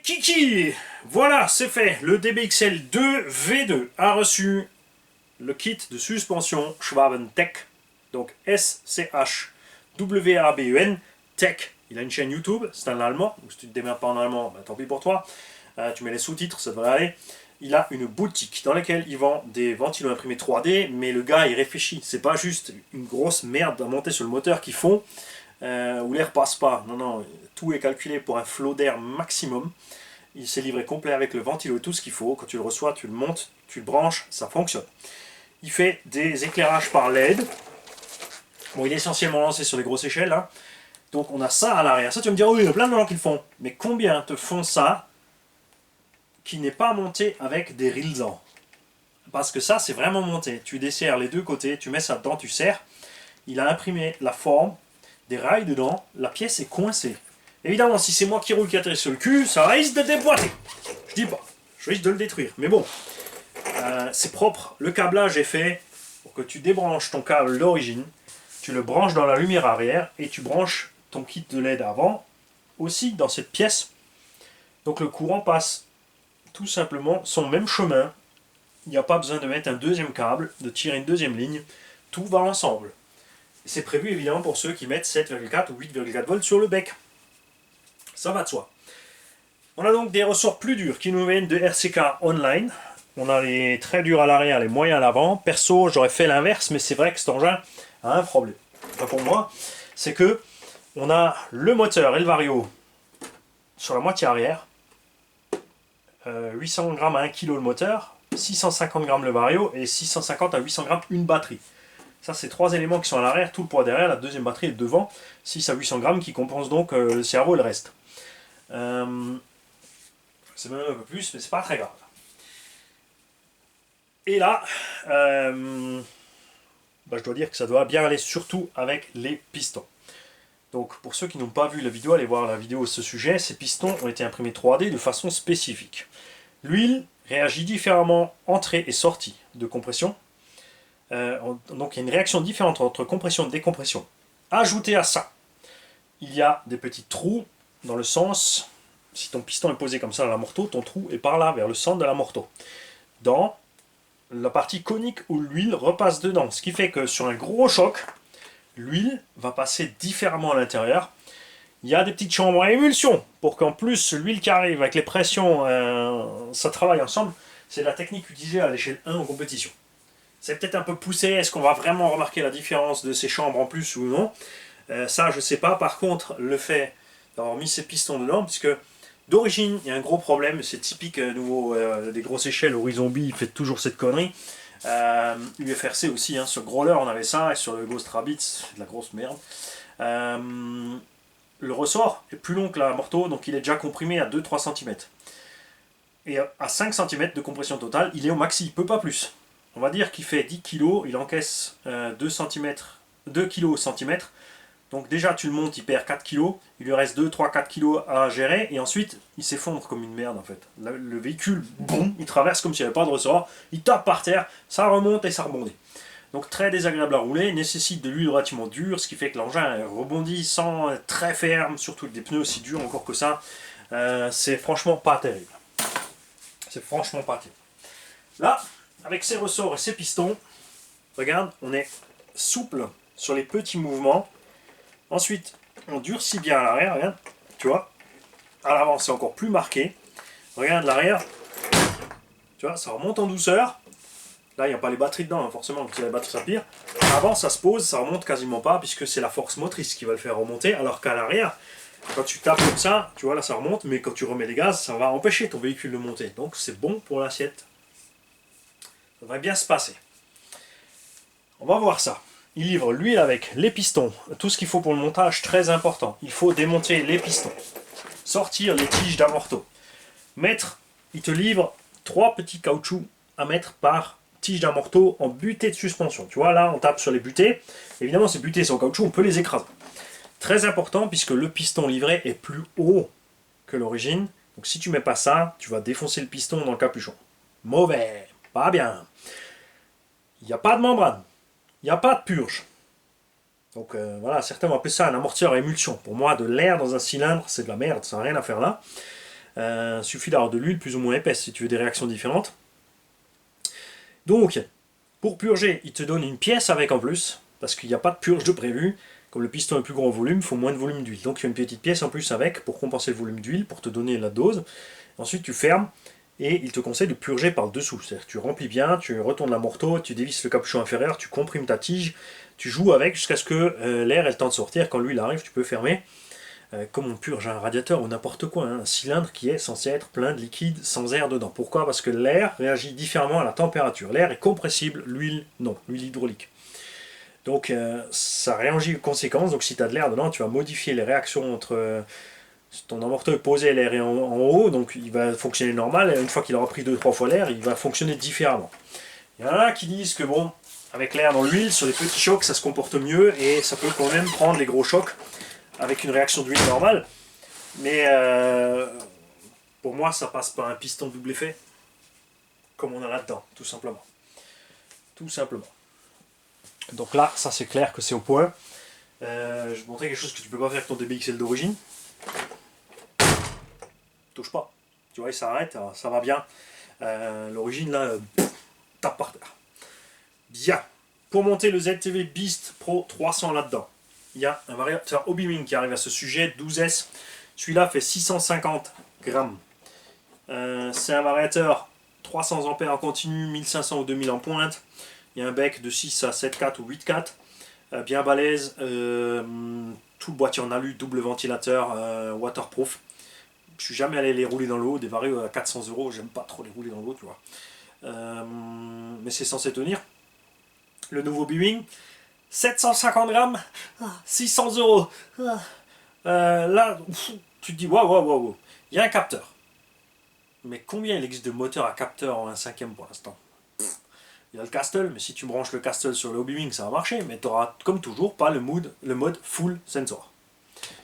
Kiki, voilà, c'est fait. Le DBXL 2 V2 a reçu le kit de suspension Schwaben-Tech. Donc S-C-H-W-A-B-E-N, Tech. Il a une chaîne YouTube, c'est un allemand. Donc si tu ne te démerdes pas en allemand, bah, tant pis pour toi. Tu mets les sous-titres, ça devrait aller. Il a une boutique dans laquelle il vend des ventilos imprimés 3D, mais le gars il réfléchit. C'est pas juste une grosse merde à monter sur le moteur qu'ils font, où l'air passe pas. Non, non, tout est calculé pour un flot d'air maximum. Il s'est livré complet avec le ventilo et tout ce qu'il faut. Quand tu le reçois, tu le montes, tu le branches, ça fonctionne. Il fait des éclairages par LED. Bon, il est essentiellement lancé sur les grosses échelles, là. Donc on a ça à l'arrière. Ça, tu vas me dire, oui, il y a plein de gens qui le font. Mais combien te font ça qui n'est pas monté avec des Rilsan? Parce que ça, c'est vraiment monté. Tu desserres les deux côtés, tu mets ça dedans, tu serres. Il a imprimé la forme, des rails dedans, la pièce est coincée. Évidemment, si c'est moi qui roule qui atterrit sur le cul, ça risque de déboîter. Je dis pas, je risque de le détruire. Mais bon, c'est propre. Le câblage est fait pour que tu débranches ton câble d'origine, tu le branches dans la lumière arrière et tu branches ton kit de LED avant aussi dans cette pièce. Donc le courant passe tout simplement son même chemin. Il n'y a pas besoin de mettre un deuxième câble, de tirer une deuxième ligne. Tout va ensemble. C'est prévu évidemment pour ceux qui mettent 7,4 ou 8,4 volts sur le bec. Ça va de soi. On a donc des ressorts plus durs qui nous viennent de RCK Online. On a les très durs à l'arrière, les moyens à l'avant. Perso, j'aurais fait l'inverse, mais c'est vrai que cet engin a un problème. Enfin pour moi, c'est que on a le moteur Elvario sur la moitié arrière, 800 grammes à 1 kg le moteur, 650 grammes le Vario et 650 à 800 grammes une batterie. Ça, c'est trois éléments qui sont à l'arrière, tout le poids derrière, la deuxième batterie est devant, 6 à 800 grammes qui compensent donc le cerveau et le reste. C'est même un peu plus, mais c'est pas très grave. Et là, je dois dire que ça doit bien aller, surtout avec les pistons. Donc, pour ceux qui n'ont pas vu la vidéo, allez voir la vidéo à ce sujet. Ces pistons ont été imprimés 3D de façon spécifique. L'huile réagit différemment entrée et sortie de compression. Donc, il y a une réaction différente entre compression et décompression. Ajouté à ça, il y a des petits trous dans le sens, si ton piston est posé comme ça dans l'amorto, ton trou est par là, vers le centre de l'amorto. Dans la partie conique où l'huile repasse dedans. Ce qui fait que sur un gros choc, l'huile va passer différemment à l'intérieur. Il y a des petites chambres à émulsion pour qu'en plus l'huile qui arrive avec les pressions, ça travaille ensemble. C'est la technique utilisée à l'échelle 1 en compétition. C'est peut-être un peu poussé. Est-ce qu'on va vraiment remarquer la différence de ces chambres en plus ou non? Ça, je ne sais pas. Par contre, le fait d'avoir mis ces pistons dedans, puisque d'origine, il y a un gros problème. C'est typique des grosses échelles. Horizon B, il fait toujours cette connerie. UFRC aussi, hein, sur Growler on avait ça, et sur le Ghost Rabbit, c'est de la grosse merde. Le ressort est plus long que la morteau, donc il est déjà comprimé à 2-3 cm. Et à 5 cm de compression totale, il est au maxi, il ne peut pas plus. On va dire qu'il fait 10 kg, il encaisse 2 kg au centimètre. Donc déjà tu le montes, il perd 4 kg, il lui reste 2, 3, 4 kg à gérer, et ensuite il s'effondre comme une merde en fait. Le véhicule, boum, il traverse comme s'il n'y avait pas de ressort, il tape par terre, ça remonte et ça rebondit. Donc très désagréable à rouler, nécessite de l'huile relativement dure, ce qui fait que l'engin rebondit sans être très ferme, surtout avec des pneus aussi durs encore que ça. C'est franchement pas terrible. C'est franchement pas terrible. Là, avec ses ressorts et ses pistons, regarde, on est souple sur les petits mouvements. Ensuite, on durcit bien à l'arrière, regarde, tu vois. À l'avant, c'est encore plus marqué. Regarde l'arrière, tu vois, ça remonte en douceur. Là, il n'y a pas les batteries dedans, hein, forcément, parce que les batteries, ça pire. Avant, ça se pose, ça remonte quasiment pas, puisque c'est la force motrice qui va le faire remonter, alors qu'à l'arrière, quand tu tapes comme ça, tu vois, là, ça remonte, mais quand tu remets les gaz, ça va empêcher ton véhicule de monter. Donc, c'est bon pour l'assiette. Ça devrait bien se passer. On va voir ça. Il livre l'huile avec les pistons, tout ce qu'il faut pour le montage, très important. Il faut démonter les pistons, sortir les tiges d'amorto, il te livre 3 petits caoutchoucs à mettre par tige d'amorto en butée de suspension. Tu vois, là, on tape sur les butées. Évidemment, ces butées sont en caoutchouc, on peut les écraser. Très important, puisque le piston livré est plus haut que l'origine. Donc si tu mets pas ça, tu vas défoncer le piston dans le capuchon. Mauvais, pas bien. Il n'y a pas de membrane. Il n'y a pas de purge. Donc voilà, certains vont appeler ça un amortisseur à émulsion. Pour moi, de l'air dans un cylindre, c'est de la merde, ça n'a rien à faire là. Suffit d'avoir de l'huile plus ou moins épaisse si tu veux des réactions différentes. Donc, pour purger, il te donne une pièce avec en plus, parce qu'il n'y a pas de purge de prévu. Comme le piston est plus grand volume, il faut moins de volume d'huile. Donc il y a une petite pièce en plus avec pour compenser le volume d'huile, pour te donner la dose. Ensuite tu fermes et il te conseille de purger par le dessous. C'est-à-dire que tu remplis bien, tu retournes la morteau, tu dévisses le capuchon inférieur, tu comprimes ta tige, tu joues avec jusqu'à ce que l'air ait le temps de sortir. Quand l'huile arrive, tu peux fermer. Comme on purge un radiateur ou n'importe quoi, un cylindre qui est censé être plein de liquide sans air dedans. Pourquoi? Parce que l'air réagit différemment à la température. L'air est compressible, l'huile non, l'huile hydraulique. Donc ça réagit aux conséquences, donc si tu as de l'air dedans, tu vas modifier les réactions entre ton amortisseur posé et l'air est en haut, donc il va fonctionner normal, et une fois qu'il aura pris 2-3 fois l'air, il va fonctionner différemment. Il y en a qui disent que bon, avec l'air dans l'huile, sur les petits chocs, ça se comporte mieux, et ça peut quand même prendre les gros chocs avec une réaction d'huile normale, mais pour moi ça passe par un piston double effet, comme on a là-dedans, tout simplement. Tout simplement. Donc là, ça c'est clair que c'est au point. Je vais te montrer quelque chose que tu peux pas faire avec ton DBXL d'origine. Touche pas. Tu vois, il s'arrête, ça va bien. L'origine là, tape par terre. Bien. Pour monter le ZTV Beast Pro 300 là-dedans, il y a un variateur Obi-Wan qui arrive à ce sujet, 12S. Celui-là fait 650 grammes. C'est un variateur 300 ampères en continu, 1500 ou 2000 en pointe. Il y a un bec de 6 à 7,4 ou 8,4. Bien balèze. Tout le boîtier en alu, double ventilateur, waterproof. Je suis jamais allé les rouler dans l'eau. Des varios à 400 €, j'aime pas trop les rouler dans l'eau, tu vois. Mais c'est censé tenir. Le nouveau B-Wing, 750 grammes, 600 €. Là, tu te dis waouh, waouh, waouh. Il y a un capteur. Mais combien il existe de moteurs à capteur en 1/5 pour l'instant? Il y a le Castle, mais si tu branches le Castle sur le Obi-Wan, ça va marcher, mais tu n'auras comme toujours pas le mode full sensor.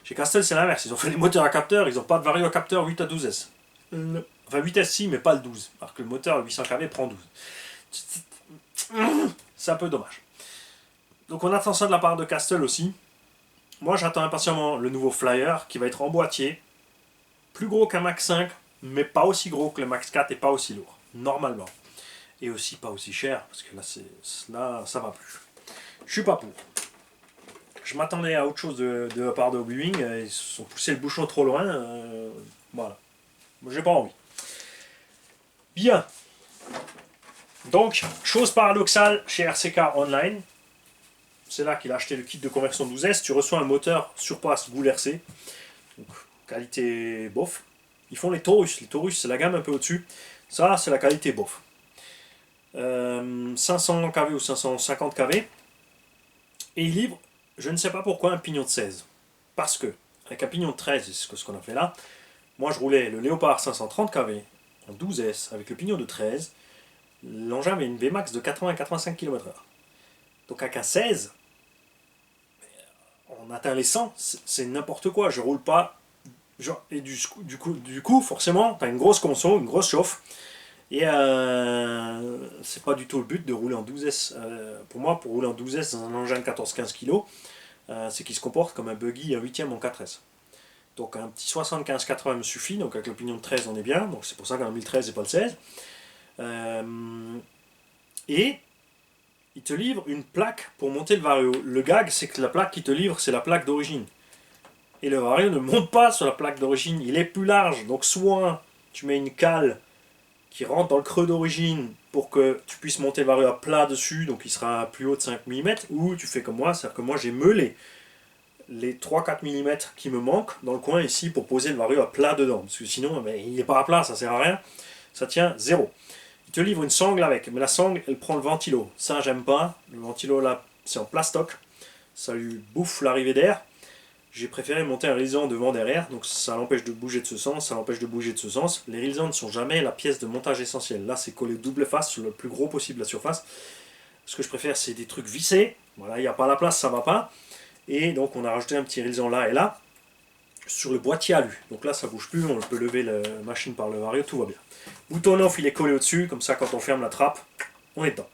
Chez Castle, c'est l'inverse, ils ont fait les moteurs à capteur, ils n'ont pas de vario à capteur 8 à 12S. Enfin 8S si, mais pas le 12, alors que le moteur 800 kV prend 12. C'est un peu dommage. Donc on attend ça de la part de Castle aussi. Moi j'attends impatiemment le nouveau Flyer qui va être en boîtier, plus gros qu'un Max 5, mais pas aussi gros que le Max 4 et pas aussi lourd, normalement. Et aussi pas aussi cher, parce que là ça va plus. Je suis pas pour. Je m'attendais à autre chose de la part de Obi-Wan, ils se sont poussé le bouchon trop loin, voilà. Moi j'ai pas envie. Bien. Donc, chose paradoxale chez RCK Online, c'est là qu'il a acheté le kit de conversion 12S, tu reçois un moteur surpasse Goul RC, donc qualité bof. Ils font les Taurus c'est la gamme un peu au-dessus, ça c'est la qualité bof. 500 kV ou 550 kV, et il livre, je ne sais pas pourquoi, un pignon de 16. Parce que, avec un pignon de 13, c'est ce qu'on a fait là, moi je roulais le Léopard 530 kV en 12S avec le pignon de 13, l'engin avait une Vmax de 80-85 km/h. Donc avec un 16, on atteint les 100, c'est n'importe quoi, je roule pas. Et du coup forcément, tu as une grosse conso, une grosse chauffe, et c'est pas du tout le but de rouler en 12S. Pour moi, pour rouler en 12S dans un engin de 14-15 kg, c'est qu'il se comporte comme un buggy, un 8ème en 4S. Donc un petit 75-80 me suffit, donc avec le pignon de 13 on est bien, donc c'est pour ça qu'en 2013 et pas le 16. Et il te livre une plaque pour monter le vario. Le gag, c'est que la plaque qu'il te livre, c'est la plaque d'origine. Et le vario ne monte pas sur la plaque d'origine, il est plus large, donc soit tu mets une cale qui rentre dans le creux d'origine pour que tu puisses monter le vario à plat dessus, donc il sera plus haut de 5 mm, ou tu fais comme moi, c'est-à-dire que moi j'ai meulé les 3-4 mm qui me manquent dans le coin ici pour poser le vario à plat dedans, parce que sinon il n'est pas à plat, ça sert à rien, ça tient zéro. Il te livre une sangle avec, mais la sangle elle prend le ventilo, ça j'aime pas, le ventilo là c'est en plastoc, ça lui bouffe l'arrivée d'air. J'ai préféré monter un réalisant devant derrière, donc ça l'empêche de bouger de ce sens, ça l'empêche de bouger de ce sens. Les réalisants ne sont jamais la pièce de montage essentielle. Là, c'est collé double face sur le plus gros possible la surface. Ce que je préfère, c'est des trucs vissés. Voilà, il n'y a pas la place, ça va pas. Et donc, on a rajouté un petit réalisant là et là sur le boîtier alu. Donc là, ça bouge plus, on peut lever la machine par le vario, tout va bien. Bouton off, il est collé au-dessus, comme ça, quand on ferme la trappe, on est dedans.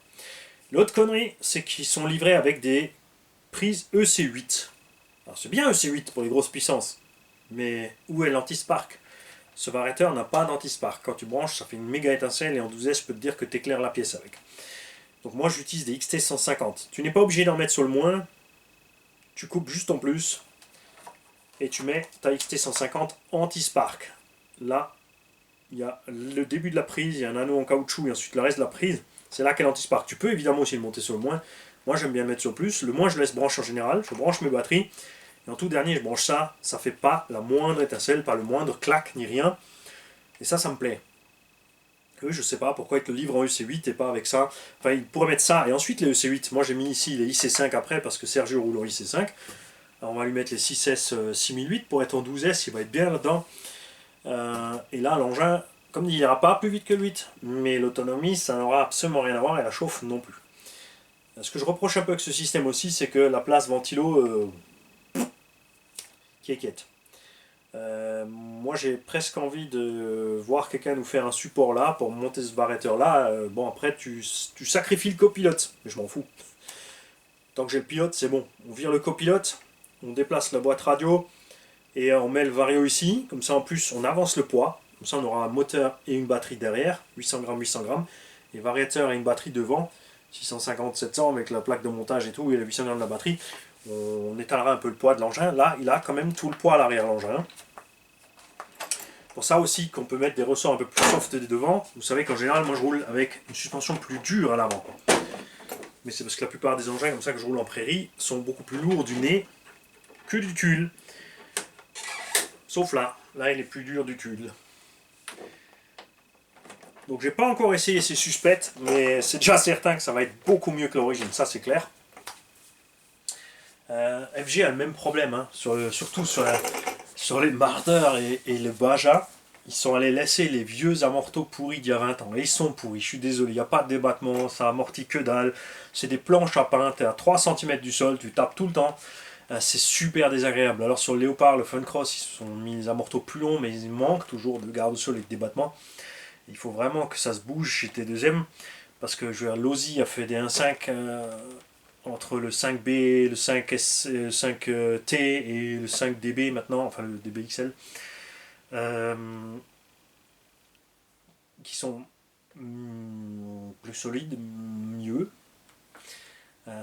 L'autre connerie, c'est qu'ils sont livrés avec des prises EC8. Alors c'est bien EC8 pour les grosses puissances, mais où est l'anti-spark? Ce variateur n'a pas d'anti-spark. Quand tu branches, ça fait une méga étincelle et en 12S, je peux te dire que tu éclaires la pièce avec. Donc moi, j'utilise des XT150. Tu n'es pas obligé d'en mettre sur le moins. Tu coupes juste en plus et tu mets ta XT150 anti-spark. Là, il y a le début de la prise, il y a un anneau en caoutchouc et ensuite le reste de la prise. C'est là qu'est l'anti-spark. Tu peux évidemment aussi le monter sur le moins. Moi, j'aime bien le mettre sur le plus. Le moins, je laisse brancher en général. Je branche mes batteries. Et en tout dernier, je branche ça. Ça fait pas la moindre étincelle, pas le moindre clac ni rien. Et ça me plaît. Oui, je sais pas pourquoi ils te le livrent en EC8 et pas avec ça. Enfin, ils pourraient mettre ça et ensuite les EC8. Moi, j'ai mis ici les IC5 après parce que Sergio roule en IC5. Alors, on va lui mettre les 6S 6008 pour être en 12S. Il va être bien là-dedans. Et là, l'engin, comme dit, il n'ira pas plus vite que le 8. Mais l'autonomie, ça n'aura absolument rien à voir et la chauffe non plus. Ce que je reproche un peu avec ce système aussi, c'est que la place ventilo qui est quête. Moi j'ai presque envie de voir quelqu'un nous faire un support là pour monter ce variateur là. Bon après tu sacrifies le copilote, mais je m'en fous. Tant que j'ai le pilote c'est bon. On vire le copilote, on déplace la boîte radio et on met le vario ici. Comme ça en plus on avance le poids. Comme ça on aura un moteur et une batterie derrière, 800 grammes, 800 grammes. Et variateur et une batterie devant, 650, 700 avec la plaque de montage et tout et les 800 grammes de la batterie. On étalera un peu le poids de l'engin. Là il a quand même tout le poids à l'arrière l'engin. Pour ça aussi qu'on peut mettre des ressorts un peu plus soft des devant. Vous savez qu'en général, moi je roule avec une suspension plus dure à l'avant. Mais c'est parce que la plupart des engins comme ça que je roule en prairie sont beaucoup plus lourds du nez que du tulle. Sauf là. Là, il est plus dur du tulle. Donc j'ai pas encore essayé ces suspects, mais c'est déjà certain que ça va être beaucoup mieux que l'origine. Ça, c'est clair. FG a le même problème, hein, surtout sur les Marder et le Baja. Ils sont allés laisser les vieux amortos pourris d'il y a 20 ans. Et ils sont pourris, je suis désolé, il n'y a pas de débattement, ça amortit que dalle. C'est des planches à pain, tu es à 3 cm du sol, tu tapes tout le temps. C'est super désagréable. Alors sur le Léopard, le Funcross, ils se sont mis les amortos plus longs, mais ils manquent toujours de garde-sol et de débattement. Il faut vraiment que ça se bouge chez T2M, parce que l'Osi a fait des 1.5 entre le 5B, le 5S, 5T et le 5DB maintenant, enfin le DBXL, qui sont plus solides, mieux.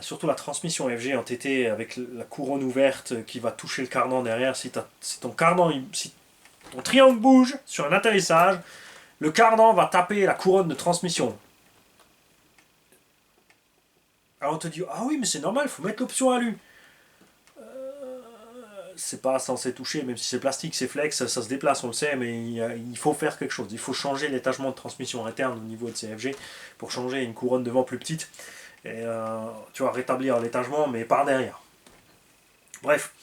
Surtout la transmission FG en TT avec la couronne ouverte qui va toucher le cardan derrière. Si ton cardan, si ton triangle bouge sur un atterrissage, le cardan va taper la couronne de transmission. Alors on te dit, ah oui mais c'est normal, il faut mettre l'option alu. C'est pas censé toucher, même si c'est plastique, c'est flex, ça se déplace, on le sait, mais il faut faire quelque chose. Il faut changer l'étagement de transmission interne au niveau de CFG pour changer une couronne devant plus petite. Et tu vas rétablir l'étagement, mais par derrière. Bref,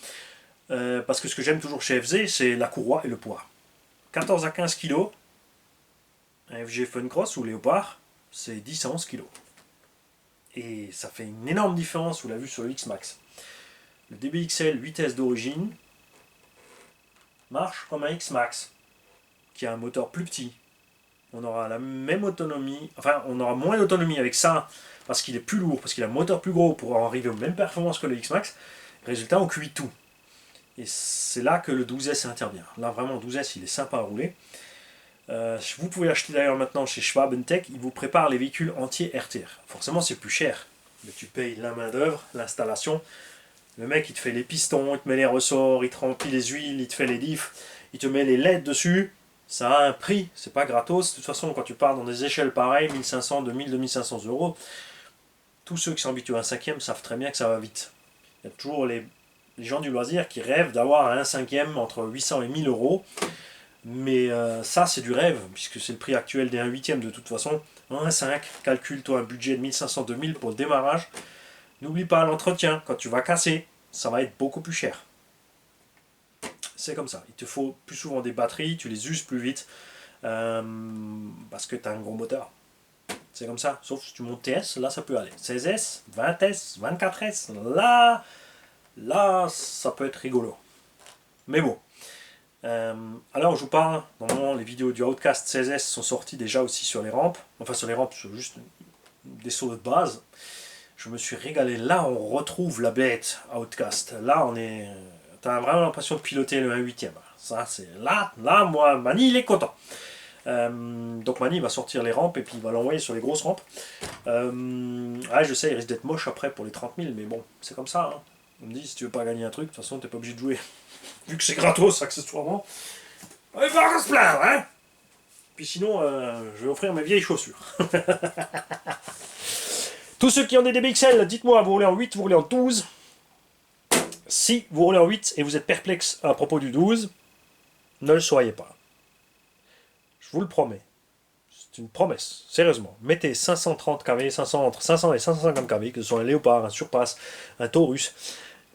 parce que ce que j'aime toujours chez FZ, c'est la courroie et le poids. 14 à 15 kg, un FG Funcross ou Léopard, c'est 10 à 11 kg. Et ça fait une énorme différence, vous l'avez vu sur le X-Max. Le DBXL 8S d'origine marche comme un X-Max, qui a un moteur plus petit. On aura la même autonomie, enfin on aura moins d'autonomie avec ça, parce qu'il est plus lourd, parce qu'il a un moteur plus gros pour arriver aux mêmes performances que le X-Max. Résultat, on cuit tout. Et c'est là que le 12S intervient. Là vraiment, le 12S, il est sympa à rouler. Vous pouvez acheter d'ailleurs maintenant chez Schwab Tech, ils vous préparent les véhicules entiers RTR. Forcément, c'est plus cher, mais tu payes la main d'œuvre, l'installation. Le mec, il te fait les pistons, il te met les ressorts, il te remplit les huiles, il te fait les diffs, il te met les LED dessus. Ça a un prix, c'est pas gratos. De toute façon, quand tu pars dans des échelles pareilles, 1500, 2000, 2500 euros, tous ceux qui sont habitués à un cinquième savent très bien que ça va vite. Il y a toujours les gens du loisir qui rêvent d'avoir un cinquième entre 800 et 1000 euros. Mais ça, c'est du rêve, puisque c'est le prix actuel des 1 huitième de toute façon. Un 5, calcule-toi un budget de 1500-2000 pour le démarrage. N'oublie pas l'entretien, quand tu vas casser, ça va être beaucoup plus cher. C'est comme ça, il te faut plus souvent des batteries, tu les uses plus vite, parce que tu as un gros moteur. C'est comme ça, sauf si tu montes TS, là ça peut aller. 16S, 20S, 24S, là ça peut être rigolo. Mais bon. Alors je vous parle, normalement les vidéos du Outcast 16S sont sorties déjà aussi sur les rampes. Enfin sur les rampes, sur juste des sauts de base. Je me suis régalé. Là, on retrouve la bête Outcast. Là, t'as vraiment l'impression de piloter le 1/8. Ça, c'est là, moi, Mani, il est content. Donc Mani va sortir les rampes et puis il va l'envoyer sur les grosses rampes. Je sais, il risque d'être moche après pour les 30 000, mais bon, c'est comme ça. Hein. On me dit, si tu veux pas gagner un truc, de toute façon, t'es pas obligé de jouer. Vu que c'est gratos, accessoirement. On va pas se plaindre, hein. Puis sinon, je vais offrir mes vieilles chaussures. Tous ceux qui ont des DBXL, dites-moi, vous roulez en 8, vous roulez en 12. Si vous roulez en 8 et vous êtes perplexe à propos du 12, ne le soyez pas. Je vous le promets. C'est une promesse, sérieusement. Mettez 530 kV, 500, entre 500 et 550 kV, que ce soit un Léopard, un Surpass, un Taurus.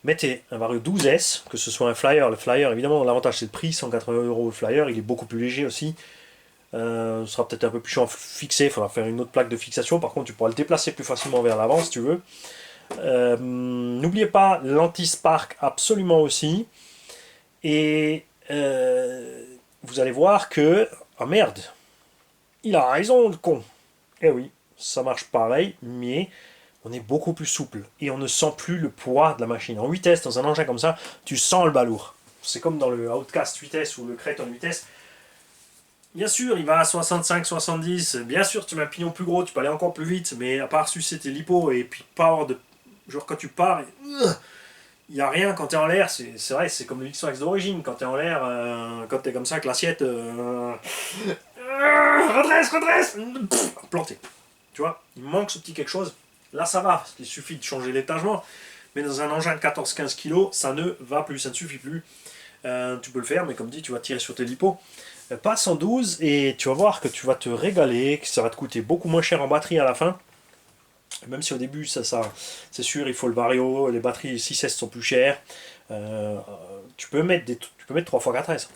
Mettez un Vario 12S, que ce soit un Flyer. Le Flyer, évidemment, l'avantage c'est le prix, 180 € le Flyer, il est beaucoup plus léger aussi. Ce sera peut-être un peu plus chiant à fixer, il faudra faire une autre plaque de fixation. Par contre, tu pourras le déplacer plus facilement vers l'avant si tu veux. N'oubliez pas l'anti-spark absolument aussi. Et vous allez voir que... Ah merde, il a raison le con. Eh oui, ça marche pareil, mais on est beaucoup plus souple. Et on ne sent plus le poids de la machine. En vitesse, dans un engin comme ça, tu sens le balourd. C'est comme dans le Outcast vitesse ou le Kraton vitesse. Bien sûr, il va à 65, 70. Bien sûr, tu mets un pignon plus gros, tu peux aller encore plus vite. Mais à part sucer tes lipos et puis pas avoir de... Genre quand tu pars... Il n'y a rien quand tu es en l'air, c'est vrai, c'est comme le X-Max d'origine. Quand tu es en l'air, quand tu es comme ça avec l'assiette, redresse, planté. Tu vois, il manque ce petit quelque chose. Là, ça va, il suffit de changer l'étagement. Mais dans un engin de 14-15 kg, ça ne va plus, ça ne suffit plus. Tu peux le faire, mais comme dit, tu vas tirer sur tes lipos. Passe en 12 et tu vas voir que tu vas te régaler, que ça va te coûter beaucoup moins cher en batterie à la fin. Même si au début, ça c'est sûr, il faut le Vario, les batteries 6S sont plus chères. Tu peux mettre 3x4S.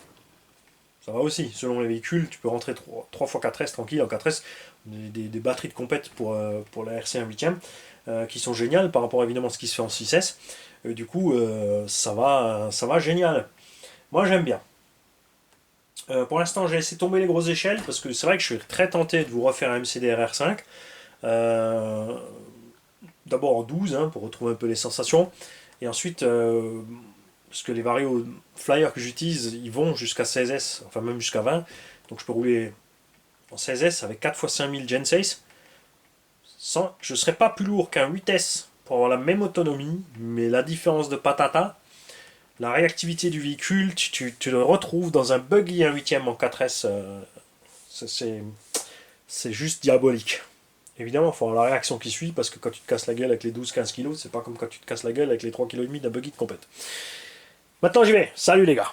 Ça va aussi, selon les véhicules, tu peux rentrer 3x4S tranquille en 4S. Des batteries de compète pour la RC1 8ème qui sont géniales par rapport évidemment à ce qui se fait en 6S. Du coup, ça va génial. Moi, j'aime bien. Pour l'instant, j'ai laissé tomber les grosses échelles parce que c'est vrai que je suis très tenté de vous refaire un MCDR R5. D'abord en 12 hein, pour retrouver un peu les sensations et ensuite parce que les Vario Flyer que j'utilise ils vont jusqu'à 16S, enfin même jusqu'à 20, donc je peux rouler en 16S avec 4x5000 Gen 6 sans, je ne serais pas plus lourd qu'un 8S pour avoir la même autonomie, mais la différence de patata, la réactivité du véhicule, tu le retrouves dans un buggy un 8ème en 4S, c'est juste diabolique. Évidemment, il faut avoir la réaction qui suit, parce que quand tu te casses la gueule avec les 12-15 kg, c'est pas comme quand tu te casses la gueule avec les 3,5 kg d'un buggy de compète. Maintenant j'y vais, salut les gars!